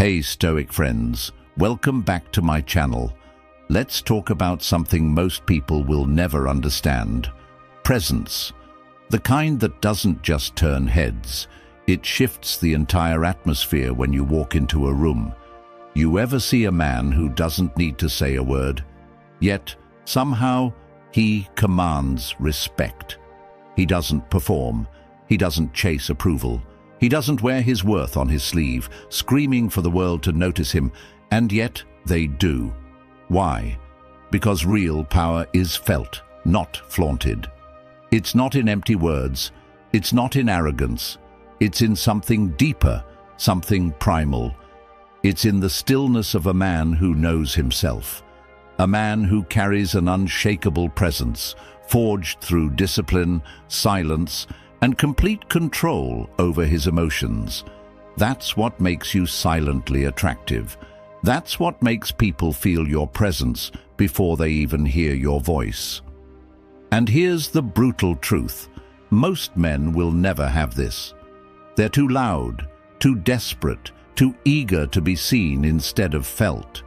Hey Stoic friends, welcome back to my channel. Let's talk about something most people will never understand. Presence. The kind that doesn't just turn heads, it shifts the entire atmosphere when you walk into a room. You ever see a man who doesn't need to say a word, yet somehow he commands respect? He doesn't perform, he doesn't chase approval. He doesn't wear his worth on his sleeve, screaming for the world to notice him, and yet they do. Why? Because real power is felt, not flaunted. It's not in empty words, it's not in arrogance, it's in something deeper, something primal. It's in the stillness of a man who knows himself, a man who carries an unshakable presence, forged through discipline, silence, and complete control over his emotions. That's what makes you silently attractive. That's what makes people feel your presence before they even hear your voice. And here's the brutal truth. Most men will never have this. They're too loud, too desperate, too eager to be seen instead of felt.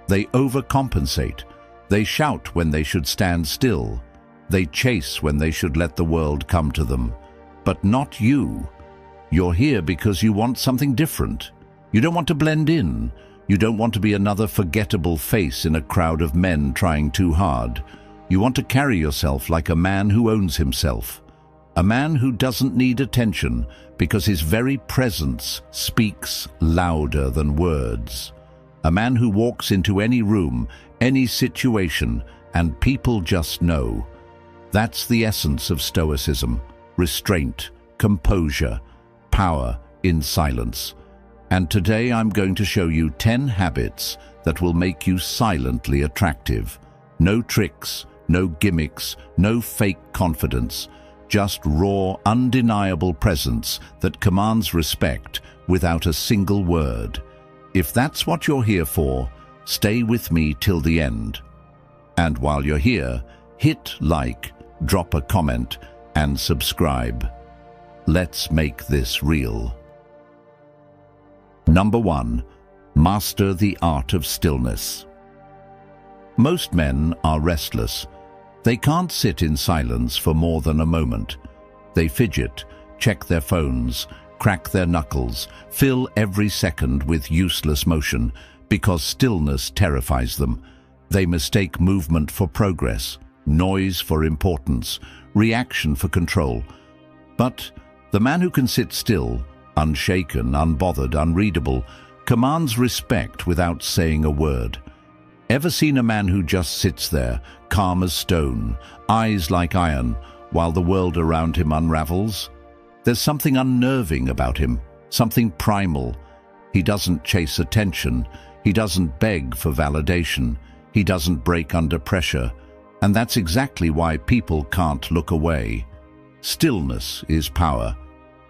They overcompensate. They shout when they should stand still. They chase when they should let the world come to them. But not you. You're here because you want something different. You don't want to blend in. You don't want to be another forgettable face in a crowd of men trying too hard. You want to carry yourself like a man who owns himself. A man who doesn't need attention because his very presence speaks louder than words. A man who walks into any room, any situation, and people just know. That's the essence of Stoicism. Restraint, composure, power in silence. And today I'm going to show you 10 habits that will make you silently attractive. No tricks, no gimmicks, no fake confidence. Just raw, undeniable presence that commands respect without a single word. If that's what you're here for, stay with me till the end. And while you're here, hit like, drop a comment, and subscribe. Let's make this real. Number 1. Master the art of stillness. Most men are restless. They can't sit in silence for more than a moment. They fidget, check their phones, crack their knuckles, fill every second with useless motion because stillness terrifies them. They mistake movement for progress, noise for importance, reaction for control. But the man who can sit still, unshaken, unbothered, unreadable, commands respect without saying a word. Ever seen a man who just sits there, calm as stone, eyes like iron, while the world around him unravels? There's something unnerving about him, something primal. He doesn't chase attention, he doesn't beg for validation, he doesn't break under pressure. And that's exactly why people can't look away. Stillness is power.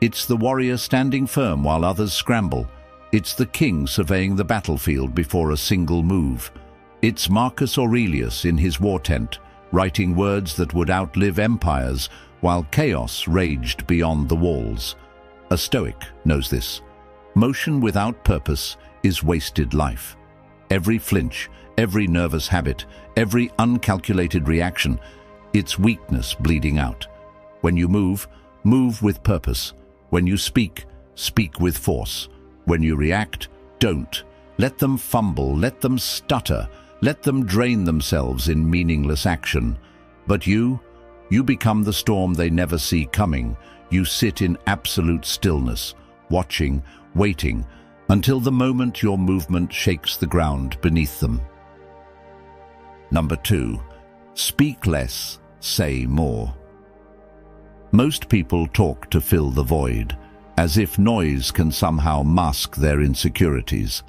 It's the warrior standing firm while others scramble. It's the king surveying the battlefield before a single move. It's Marcus Aurelius in his war tent, writing words that would outlive empires while chaos raged beyond the walls. A Stoic knows this. Motion without purpose is wasted life. Every flinch, every nervous habit, every uncalculated reaction, it's weakness bleeding out. When you move, move with purpose. When you speak, speak with force. When you react, don't. Let them fumble, let them stutter, let them drain themselves in meaningless action. But you become the storm they never see coming. You sit in absolute stillness, watching, waiting, until the moment your movement shakes the ground beneath them. Number 2. Speak less, say more. Most people talk to fill the void, as if noise can somehow mask their insecurities.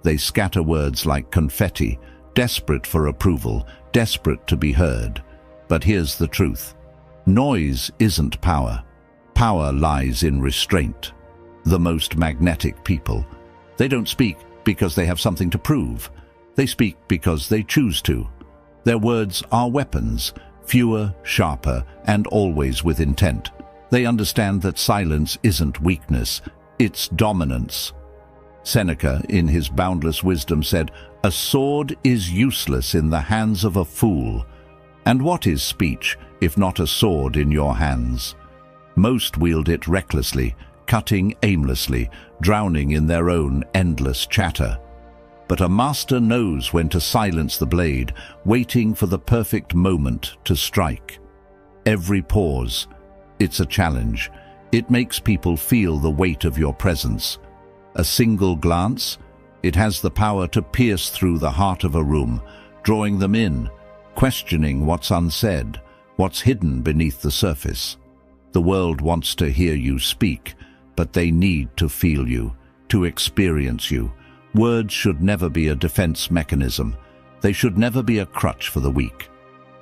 They scatter words like confetti, desperate for approval, desperate to be heard. But here's the truth. Noise isn't power. Power lies in restraint. The most magnetic people, they don't speak because they have something to prove. They speak because they choose to. Their words are weapons, fewer, sharper, and always with intent. They understand that silence isn't weakness, it's dominance. Seneca, in his boundless wisdom, said, "A sword is useless in the hands of a fool." And what is speech, if not a sword in your hands? Most wield it recklessly, cutting aimlessly, drowning in their own endless chatter. But a master knows when to silence the blade, waiting for the perfect moment to strike. Every pause, it's a challenge. It makes people feel the weight of your presence. A single glance, it has the power to pierce through the heart of a room, drawing them in, questioning what's unsaid, what's hidden beneath the surface. The world wants to hear you speak, but they need to feel you, to experience you. Words should never be a defense mechanism. They should never be a crutch for the weak.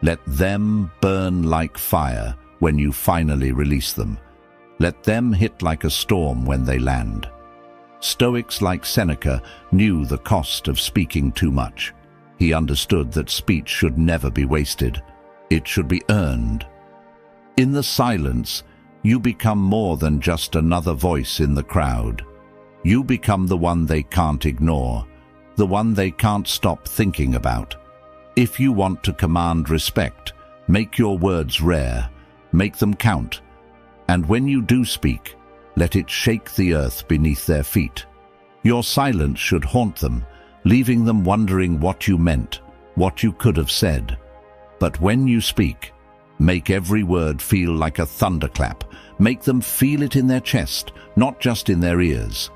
Let them burn like fire when you finally release them. Let them hit like a storm when they land. Stoics like Seneca knew the cost of speaking too much. He understood that speech should never be wasted. It should be earned. In the silence, you become more than just another voice in the crowd. You become the one they can't ignore, the one they can't stop thinking about. If you want to command respect, make your words rare, make them count. And when you do speak, let it shake the earth beneath their feet. Your silence should haunt them, leaving them wondering what you meant, what you could have said. But when you speak, make every word feel like a thunderclap. Make them feel it in their chest, not just in their ears.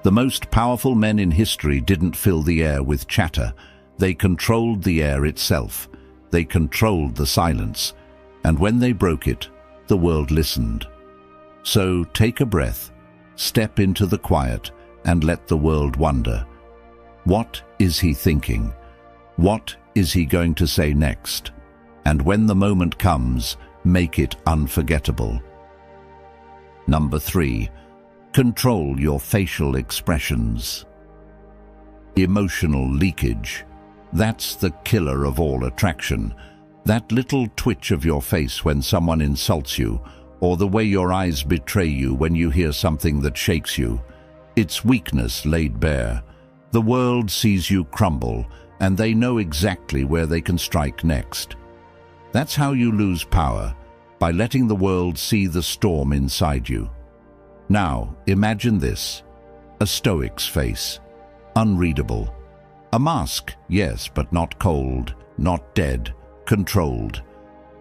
The most powerful men in history didn't fill the air with chatter. They controlled the air itself. They controlled the silence. And when they broke it, the world listened. So take a breath, step into the quiet, and let the world wonder. What is he thinking? What is he going to say next? And when the moment comes, make it unforgettable. Number 3. Control your facial expressions. Emotional leakage. That's the killer of all attraction. That little twitch of your face when someone insults you, or the way your eyes betray you when you hear something that shakes you. It's weakness laid bare. The world sees you crumble, and they know exactly where they can strike next. That's how you lose power, by letting the world see the storm inside you. Now, imagine this. A stoic's face. Unreadable. A mask, yes, but not cold, not dead, controlled.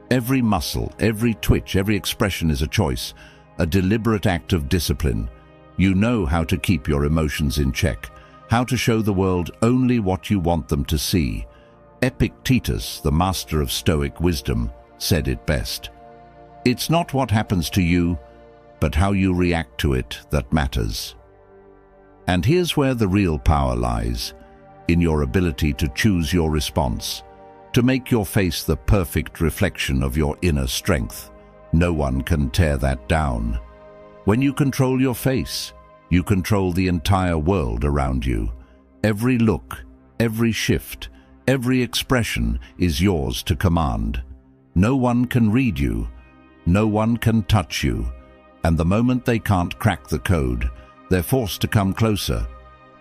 Every muscle, every twitch, every expression is a choice, a deliberate act of discipline. You know how to keep your emotions in check, how to show the world only what you want them to see. Epictetus, the master of Stoic wisdom, said it best. It's not what happens to you, but how you react to it that matters. And here's where the real power lies, in your ability to choose your response, to make your face the perfect reflection of your inner strength. No one can tear that down. When you control your face, you control the entire world around you. Every look, every shift, every expression is yours to command. No one can read you, no one can touch you, and the moment they can't crack the code, they're forced to come closer.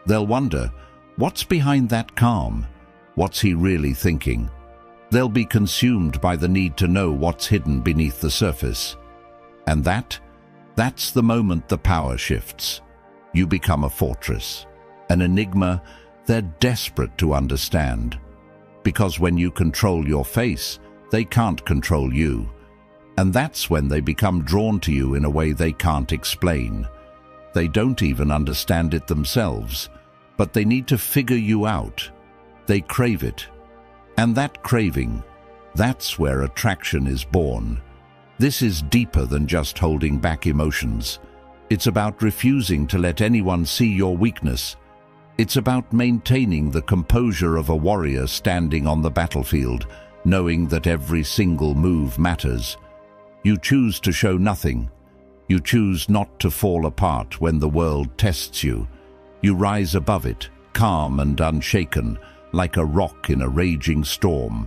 They'll wonder, what's behind that calm? What's he really thinking? They'll be consumed by the need to know what's hidden beneath the surface. And that's the moment the power shifts. You become a fortress, an enigma they're desperate to understand. Because when you control your face, they can't control you. And that's when they become drawn to you in a way they can't explain. They don't even understand it themselves, but they need to figure you out. They crave it. And that craving, that's where attraction is born. This is deeper than just holding back emotions. It's about refusing to let anyone see your weakness. It's about maintaining the composure of a warrior standing on the battlefield, knowing that every single move matters. You choose to show nothing. You choose not to fall apart when the world tests you. You rise above it, calm and unshaken, like a rock in a raging storm.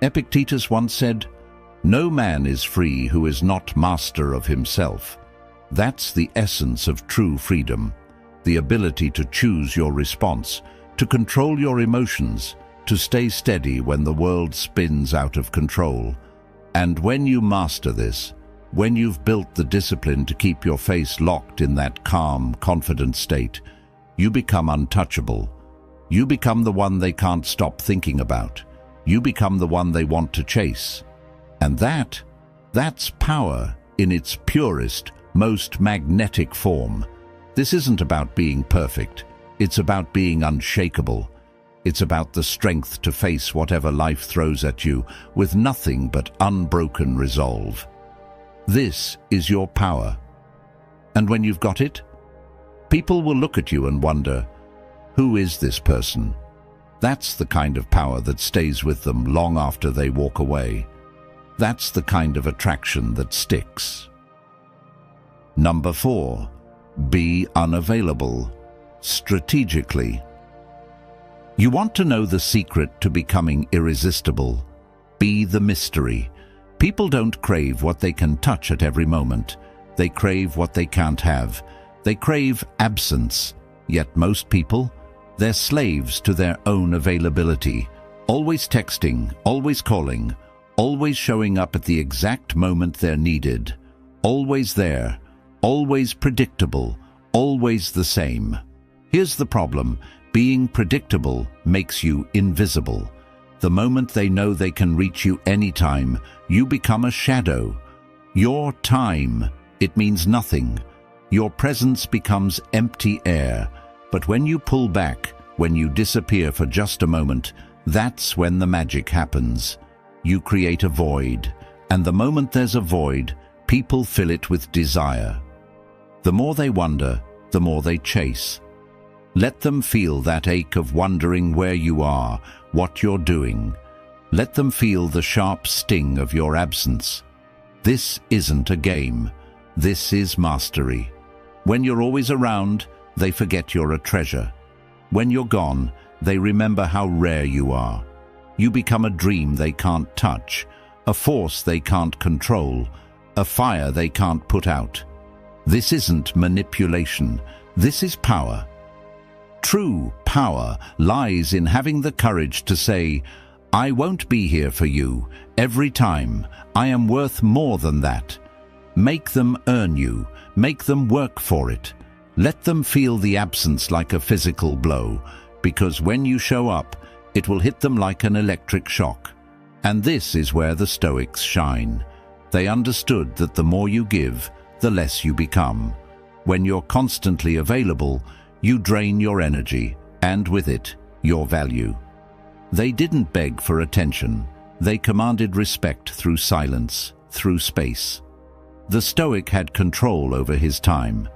Epictetus once said, "No man is free who is not master of himself." That's the essence of true freedom. the ability to choose your response, to control your emotions, to stay steady when the world spins out of control. And when you master this, when you've built the discipline to keep your face locked in that calm, confident state, you become untouchable. You become the one they can't stop thinking about. You become the one they want to chase. And that's power in its purest, most magnetic form. This isn't about being perfect. It's about being unshakable. It's about the strength to face whatever life throws at you with nothing but unbroken resolve. This is your power. And when you've got it, people will look at you and wonder, who is this person? That's the kind of power that stays with them long after they walk away. That's the kind of attraction that sticks. Number 4, be unavailable strategically. You want to know the secret to becoming irresistible? Be the mystery. People don't crave what they can touch at every moment. They crave what they can't have. They crave absence. Yet most people, they're slaves to their own availability. Always texting, always calling, always showing up at the exact moment they're needed. Always there, always predictable, always the same. Here's the problem. Being predictable makes you invisible. The moment they know they can reach you anytime, you become a shadow. Your time, it means nothing. Your presence becomes empty air. But when you pull back, when you disappear for just a moment, that's when the magic happens. You create a void, and the moment there's a void, people fill it with desire. The more they wonder, the more they chase. Let them feel that ache of wondering where you are, what you're doing. Let them feel the sharp sting of your absence. This isn't a game. This is mastery. When you're always around, they forget you're a treasure. When you're gone, they remember how rare you are. You become a dream they can't touch, a force they can't control, a fire they can't put out. This isn't manipulation. This is power. True power lies in having the courage to say, I won't be here for you every time. I am worth more than that. Make them earn you. Make them work for it. Let them feel the absence like a physical blow, because when you show up, it will hit them like an electric shock. And this is where the Stoics shine. They understood that the more you give, the less you become. When you're constantly available, you drain your energy, and with it, your value. They didn't beg for attention. They commanded respect through silence, through space. The Stoic had control over his time.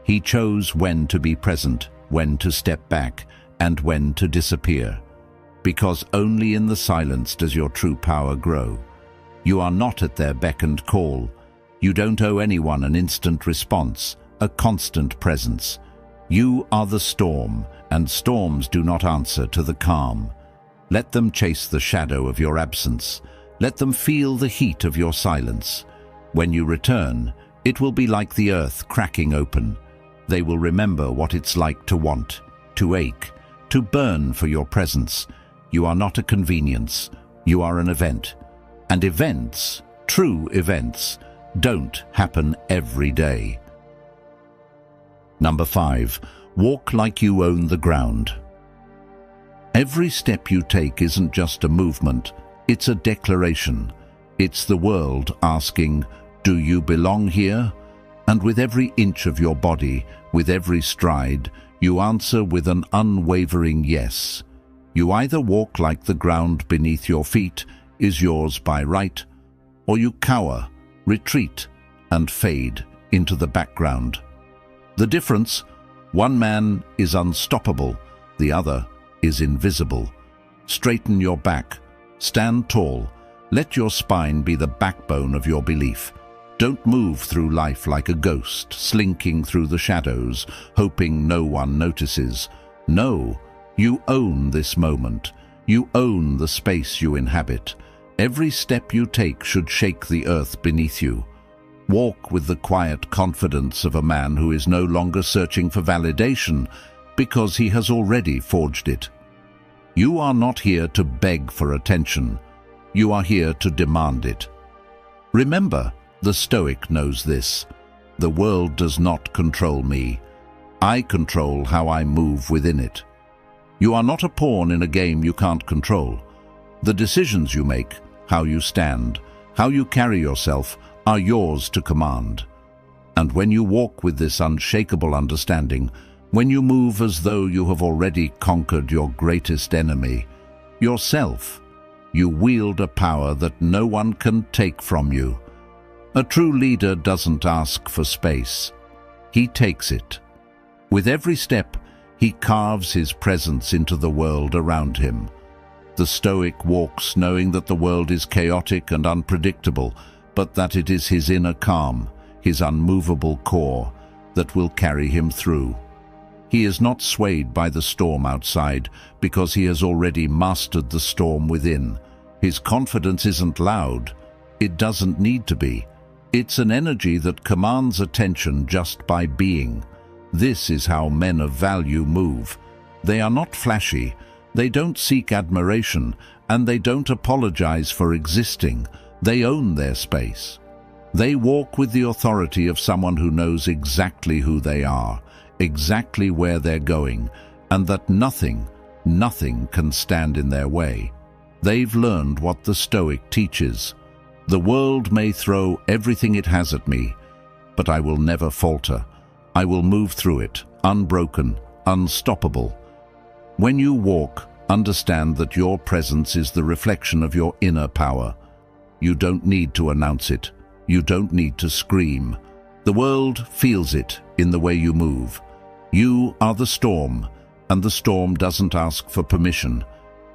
He chose when to be present, when to step back, and when to disappear. Because only in the silence does your true power grow. You are not at their beck and call. You don't owe anyone an instant response, a constant presence. You are the storm, and storms do not answer to the calm. Let them chase the shadow of your absence. Let them feel the heat of your silence. When you return, it will be like the earth cracking open. They will remember what it's like to want, to ache, to burn for your presence. You are not a convenience. You are an event. And events, true events, don't happen every day. Number 5, walk like you own the ground. Every step you take isn't just a movement, it's a declaration. It's the world asking, do you belong here? And with every inch of your body, with every stride, you answer with an unwavering yes. You either walk like the ground beneath your feet is yours by right, or you cower, retreat, and fade into the background. The difference, one man is unstoppable, the other is invisible. Straighten your back, stand tall, let your spine be the backbone of your belief. Don't move through life like a ghost, slinking through the shadows, hoping no one notices. No, you own this moment. You own the space you inhabit. Every step you take should shake the earth beneath you. Walk with the quiet confidence of a man who is no longer searching for validation because he has already forged it. You are not here to beg for attention. You are here to demand it. Remember, the Stoic knows this. The world does not control me. I control how I move within it. You are not a pawn in a game you can't control. The decisions you make, how you stand, how you carry yourself, are yours to command. And when you walk with this unshakable understanding, when you move as though you have already conquered your greatest enemy, yourself, you wield a power that no one can take from you. A true leader doesn't ask for space. He takes it. With every step, he carves his presence into the world around him. The Stoic walks knowing that the world is chaotic and unpredictable, but that it is his inner calm, his unmovable core, that will carry him through. He is not swayed by the storm outside because he has already mastered the storm within. His confidence isn't loud. It doesn't need to be. It's an energy that commands attention just by being. This is how men of value move. They are not flashy, they don't seek admiration, and they don't apologize for existing. They own their space. They walk with the authority of someone who knows exactly who they are, exactly where they're going, and that nothing can stand in their way. They've learned what the Stoic teaches. The world may throw everything it has at me, but I will never falter. I will move through it, unbroken, unstoppable. When you walk, understand that your presence is the reflection of your inner power. You don't need to announce it. You don't need to scream. The world feels it in the way you move. You are the storm, and the storm doesn't ask for permission.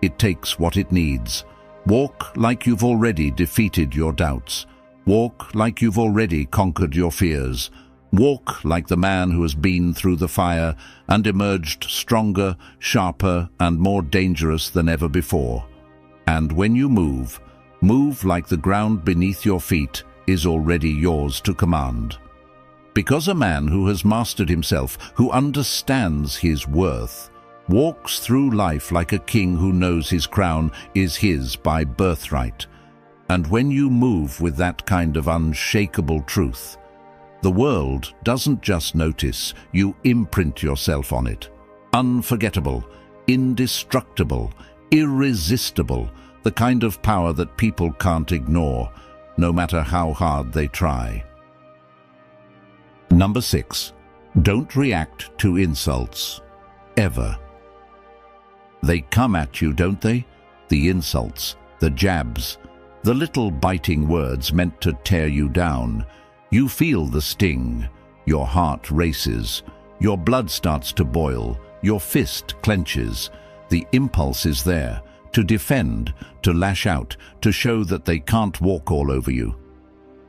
It takes what it needs. Walk like you've already defeated your doubts. Walk like you've already conquered your fears. Walk like the man who has been through the fire and emerged stronger, sharper, and more dangerous than ever before. And when you move like the ground beneath your feet is already yours to command. Because a man who has mastered himself, who understands his worth, walks through life like a king who knows his crown is his by birthright. And when you move with that kind of unshakable truth, the world doesn't just notice, you imprint yourself on it. Unforgettable, indestructible, irresistible, the kind of power that people can't ignore, no matter how hard they try. Number 6. Don't react to insults. Ever. They come at you, don't they? The insults, the jabs, the little biting words meant to tear you down. You feel the sting. Your heart races. Your blood starts to boil. Your fist clenches. The impulse is there, to defend, to lash out, to show that they can't walk all over you.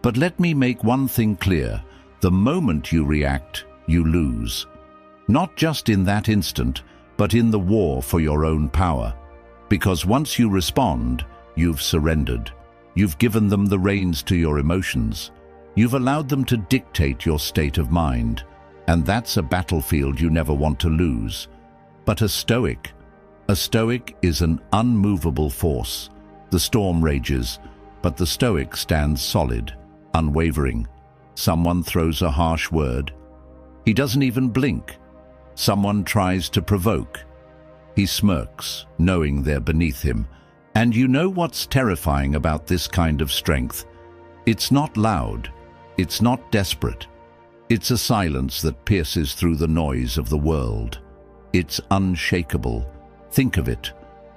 But let me make one thing clear. The moment you react, you lose. Not just in that instant, but in the war for your own power. Because once you respond, you've surrendered. You've given them the reins to your emotions. You've allowed them to dictate your state of mind. And that's a battlefield you never want to lose. But a Stoic is an unmovable force. The storm rages, but the Stoic stands solid, unwavering. Someone throws a harsh word. He doesn't even blink. Someone tries to provoke. He smirks, knowing they're beneath him. And you know what's terrifying about this kind of strength? It's not loud. It's not desperate. It's a silence that pierces through the noise of the world. It's unshakable. Think of it.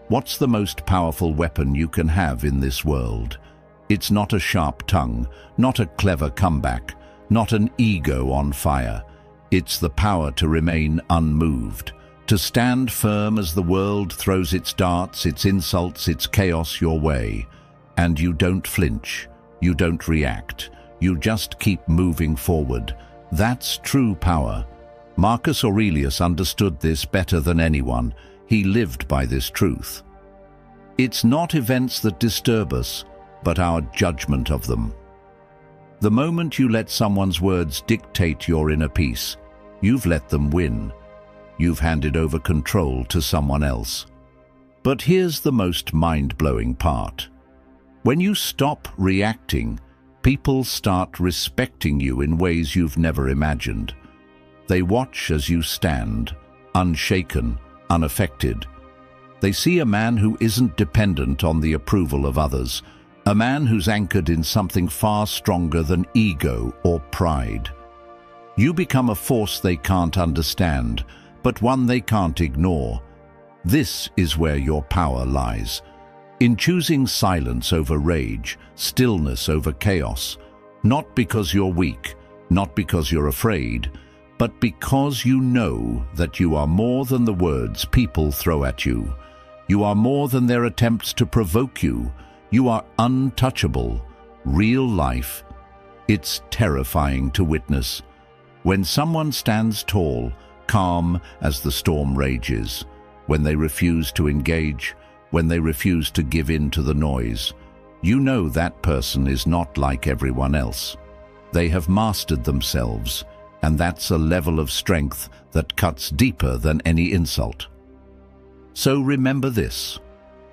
What's the most powerful weapon you can have in this world? It's not a sharp tongue, not a clever comeback, not an ego on fire. It's the power to remain unmoved, to stand firm as the world throws its darts, its insults, its chaos your way. And you don't flinch, you don't react, you just keep moving forward. That's true power. Marcus Aurelius understood this better than anyone. He lived by this truth. It's not events that disturb us, but our judgment of them. The moment you let someone's words dictate your inner peace, you've let them win. You've handed over control to someone else. But here's the most mind-blowing part. When you stop reacting, people start respecting you in ways you've never imagined. They watch as you stand, unshaken, unaffected. They see a man who isn't dependent on the approval of others, a man who's anchored in something far stronger than ego or pride. You become a force they can't understand, but one they can't ignore. This is where your power lies. In choosing silence over rage, stillness over chaos, not because you're weak, not because you're afraid, but because you know that you are more than the words people throw at you. You are more than their attempts to provoke you. You are untouchable, real life. It's terrifying to witness. When someone stands tall, calm as the storm rages, when they refuse to engage, when they refuse to give in to the noise, you know that person is not like everyone else. They have mastered themselves, and that's a level of strength that cuts deeper than any insult. So remember this.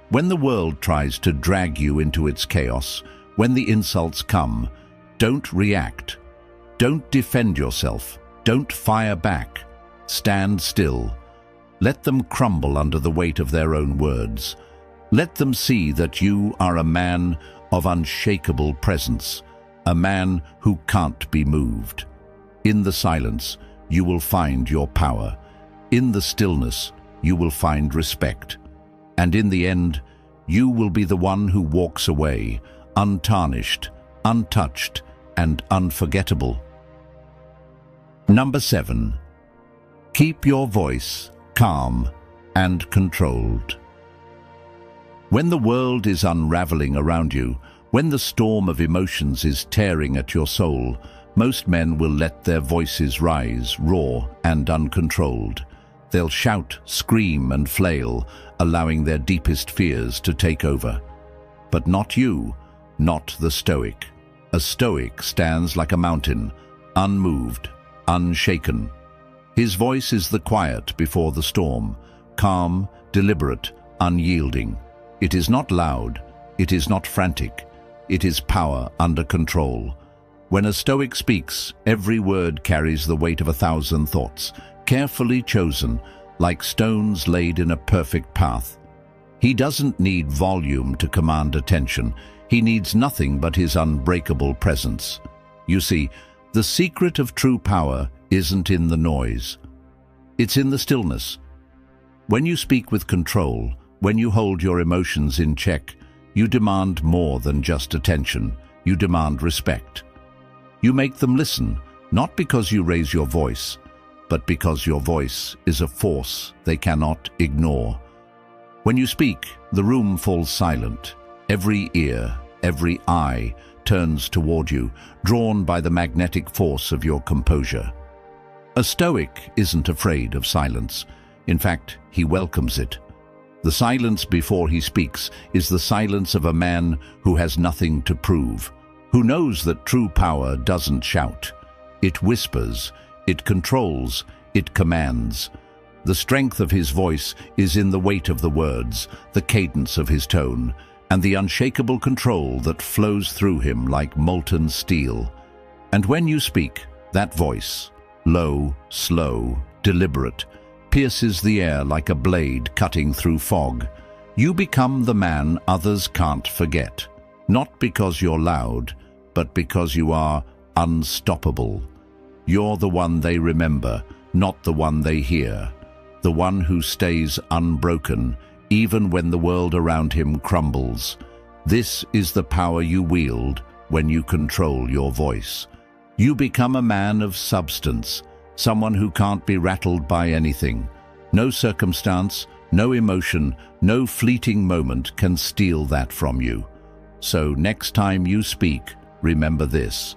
When the world tries to drag you into its chaos, when the insults come, don't react. Don't defend yourself. Don't fire back. Stand still. Let them crumble under the weight of their own words. Let them see that you are a man of unshakable presence, a man who can't be moved. In the silence, you will find your power. In the stillness, you will find respect. And in the end, you will be the one who walks away, untarnished, untouched, and unforgettable. Number 7. Keep your voice calm and controlled. When the world is unraveling around you, when the storm of emotions is tearing at your soul, most men will let their voices rise, raw and uncontrolled. They'll shout, scream, and flail, allowing their deepest fears to take over. But not you, not the Stoic. A Stoic stands like a mountain, unmoved, unshaken. His voice is the quiet before the storm, calm, deliberate, unyielding. It is not loud, it is not frantic, it is power under control. When a Stoic speaks, every word carries the weight of 1,000 thoughts, carefully chosen, like stones laid in a perfect path. He doesn't need volume to command attention. He needs nothing but his unbreakable presence. You see, the secret of true power isn't in the noise. It's in the stillness. When you speak with control, when you hold your emotions in check, you demand more than just attention. You demand respect. You make them listen, not because you raise your voice, but because your voice is a force they cannot ignore. When you speak, the room falls silent. Every ear, every eye turns toward you, drawn by the magnetic force of your composure. A Stoic isn't afraid of silence. In fact, he welcomes it. The silence before he speaks is the silence of a man who has nothing to prove, who knows that true power doesn't shout. It whispers, it controls, it commands. The strength of his voice is in the weight of the words, the cadence of his tone, and the unshakable control that flows through him like molten steel. And when you speak, that voice, low, slow, deliberate, pierces the air like a blade cutting through fog. You become the man others can't forget, not because you're loud, but because you are unstoppable. You're the one they remember, not the one they hear, the one who stays unbroken, even when the world around him crumbles. This is the power you wield when you control your voice. You become a man of substance, someone who can't be rattled by anything. No circumstance, no emotion, no fleeting moment can steal that from you. So next time you speak, remember this.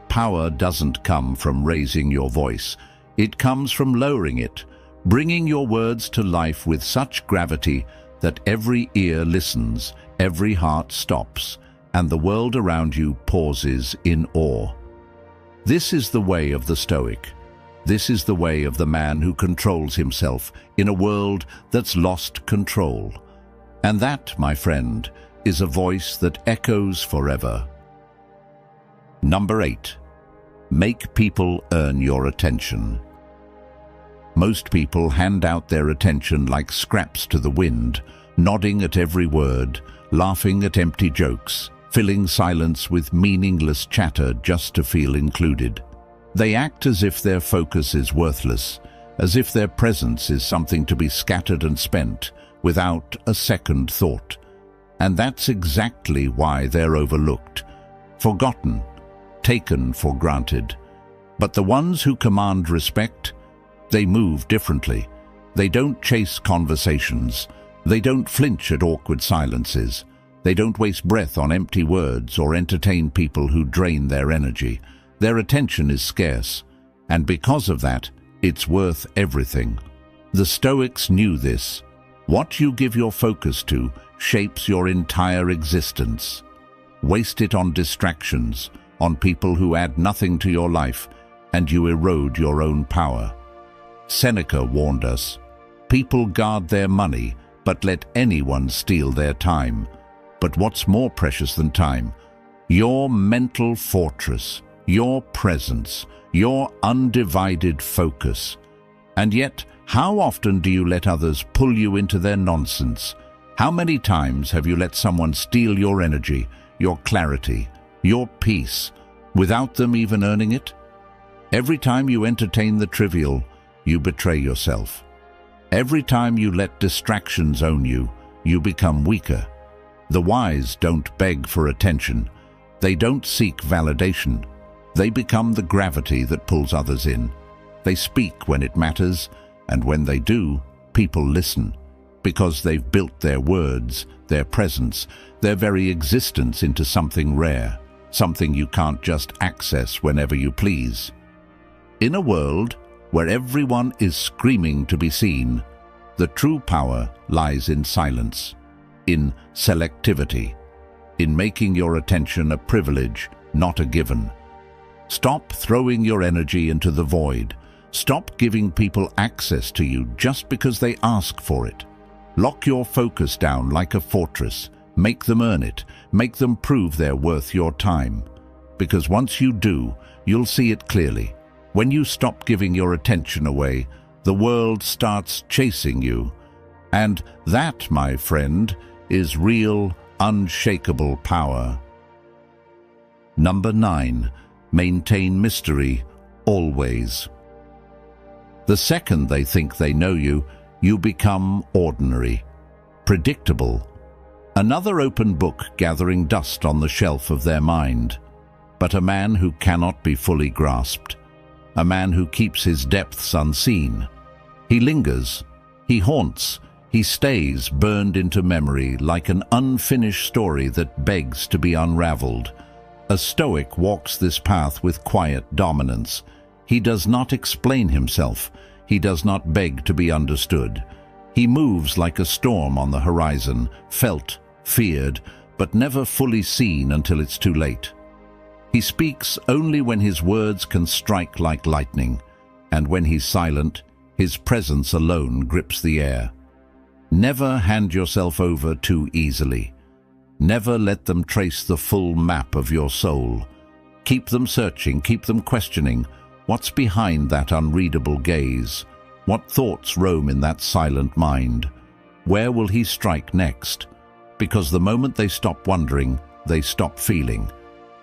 Power doesn't come from raising your voice. It comes from lowering it, bringing your words to life with such gravity that every ear listens, every heart stops, and the world around you pauses in awe. This is the way of the Stoic. This is the way of the man who controls himself in a world that's lost control. And that, my friend, is a voice that echoes forever. Number 8. Make people earn your attention. Most people hand out their attention like scraps to the wind, nodding at every word, laughing at empty jokes, filling silence with meaningless chatter just to feel included. They act as if their focus is worthless, as if their presence is something to be scattered and spent without a second thought. And that's exactly why they're overlooked, forgotten, taken for granted. But the ones who command respect, they move differently. They don't chase conversations. They don't flinch at awkward silences. They don't waste breath on empty words or entertain people who drain their energy. Their attention is scarce, and because of that, it's worth everything. The Stoics knew this. What you give your focus to shapes your entire existence. Waste it on distractions, on people who add nothing to your life, and you erode your own power. Seneca warned us, people guard their money, but let anyone steal their time. But what's more precious than time? Your mental fortress, your presence, your undivided focus. And yet, how often do you let others pull you into their nonsense? How many times have you let someone steal your energy, your clarity, your peace, without them even earning it? Every time you entertain the trivial, you betray yourself. Every time you let distractions own you, you become weaker. The wise don't beg for attention. They don't seek validation. They become the gravity that pulls others in. They speak when it matters, and when they do, people listen, because they've built their words, their presence, their very existence into something rare, something you can't just access whenever you please. In a world where everyone is screaming to be seen, the true power lies in silence, in selectivity, in making your attention a privilege, not a given. Stop throwing your energy into the void. Stop giving people access to you just because they ask for it. Lock your focus down like a fortress. Make them earn it. Make them prove they're worth your time. Because once you do, you'll see it clearly. When you stop giving your attention away, the world starts chasing you. And that, my friend, is real, unshakable power. Number 9. Maintain mystery, always. The second they think they know you, you become ordinary, predictable. Another open book gathering dust on the shelf of their mind. But a man who cannot be fully grasped. A man who keeps his depths unseen. He lingers, he haunts, he stays burned into memory like an unfinished story that begs to be unraveled. A Stoic walks this path with quiet dominance. He does not explain himself. He does not beg to be understood. He moves like a storm on the horizon, felt, feared, but never fully seen until it's too late. He speaks only when his words can strike like lightning, and when he's silent, his presence alone grips the air. Never hand yourself over too easily. Never let them trace the full map of your soul. Keep them searching, keep them questioning. What's behind that unreadable gaze? What thoughts roam in that silent mind? Where will he strike next? Because the moment they stop wondering, they stop feeling.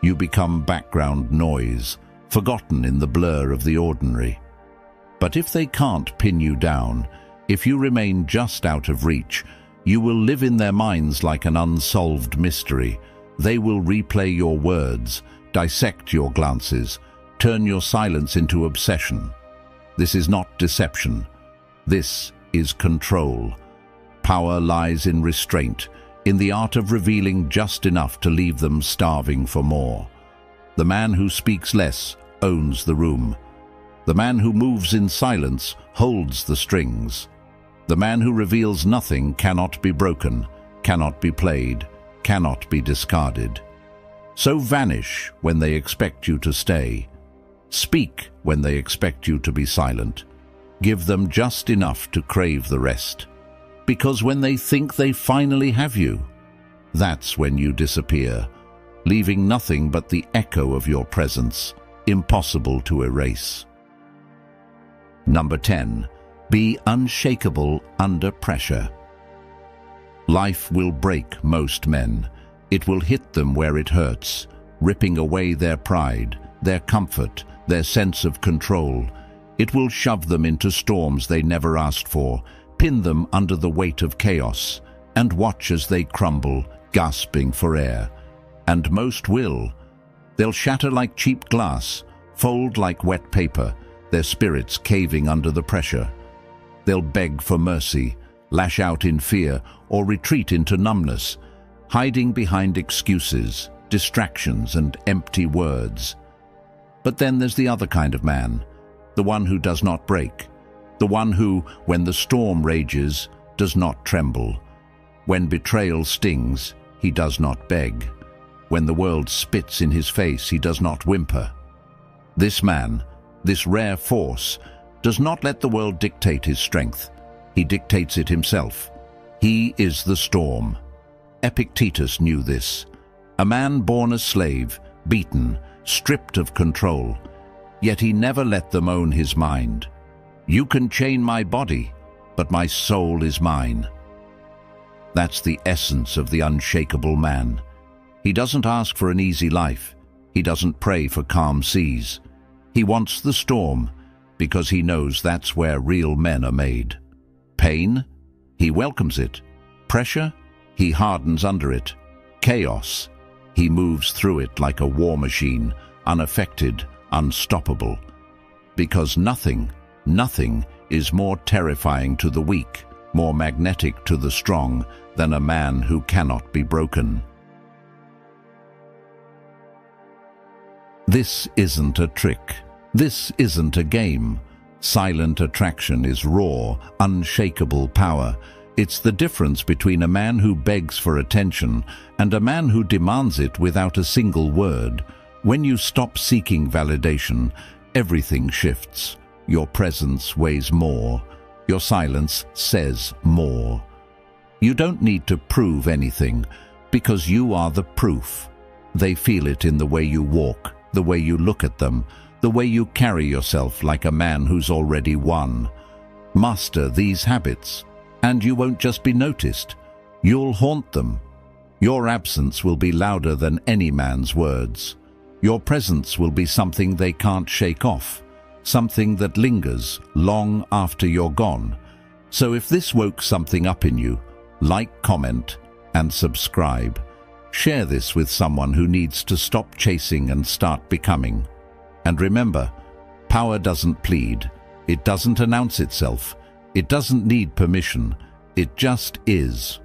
You become background noise, forgotten in the blur of the ordinary. But if they can't pin you down, if you remain just out of reach, you will live in their minds like an unsolved mystery. They will replay your words, dissect your glances, turn your silence into obsession. This is not deception. This is control. Power lies in restraint, in the art of revealing just enough to leave them starving for more. The man who speaks less owns the room. The man who moves in silence holds the strings. The man who reveals nothing cannot be broken, cannot be played, cannot be discarded. So vanish when they expect you to stay. Speak when they expect you to be silent. Give them just enough to crave the rest. Because when they think they finally have you, that's when you disappear, leaving nothing but the echo of your presence, impossible to erase. Number 10. Be unshakable under pressure. Life will break most men. It will hit them where it hurts, ripping away their pride, their comfort, their sense of control. It will shove them into storms they never asked for, pin them under the weight of chaos, and watch as they crumble, gasping for air. And most will. They'll shatter like cheap glass, fold like wet paper, their spirits caving under the pressure. They'll beg for mercy, lash out in fear, or retreat into numbness, hiding behind excuses, distractions, and empty words. But then there's the other kind of man, the one who does not break, the one who, when the storm rages, does not tremble. When betrayal stings, he does not beg. When the world spits in his face, he does not whimper. This man, this rare force, does not let the world dictate his strength. He dictates it himself. He is the storm. Epictetus knew this. A man born a slave, beaten, stripped of control, yet he never let them own his mind. You can chain my body, but my soul is mine. That's the essence of the unshakable man. He doesn't ask for an easy life. He doesn't pray for calm seas. He wants the storm, because he knows that's where real men are made. Pain? He welcomes it. Pressure? He hardens under it. Chaos? He moves through it like a war machine, unaffected, unstoppable. Because nothing is more terrifying to the weak, more magnetic to the strong, than a man who cannot be broken. This isn't a trick. This isn't a game. Silent attraction is raw, unshakable power. It's the difference between a man who begs for attention and a man who demands it without a single word. When you stop seeking validation, everything shifts. Your presence weighs more. Your silence says more. You don't need to prove anything, because you are the proof. They feel it in the way you walk, the way you look at them, the way you carry yourself like a man who's already won. Master these habits, and you won't just be noticed. You'll haunt them. Your absence will be louder than any man's words. Your presence will be something they can't shake off, something that lingers long after you're gone. So if this woke something up in you, like, comment, and subscribe. Share this with someone who needs to stop chasing and start becoming. And remember, power doesn't plead. It doesn't announce itself. It doesn't need permission. It just is.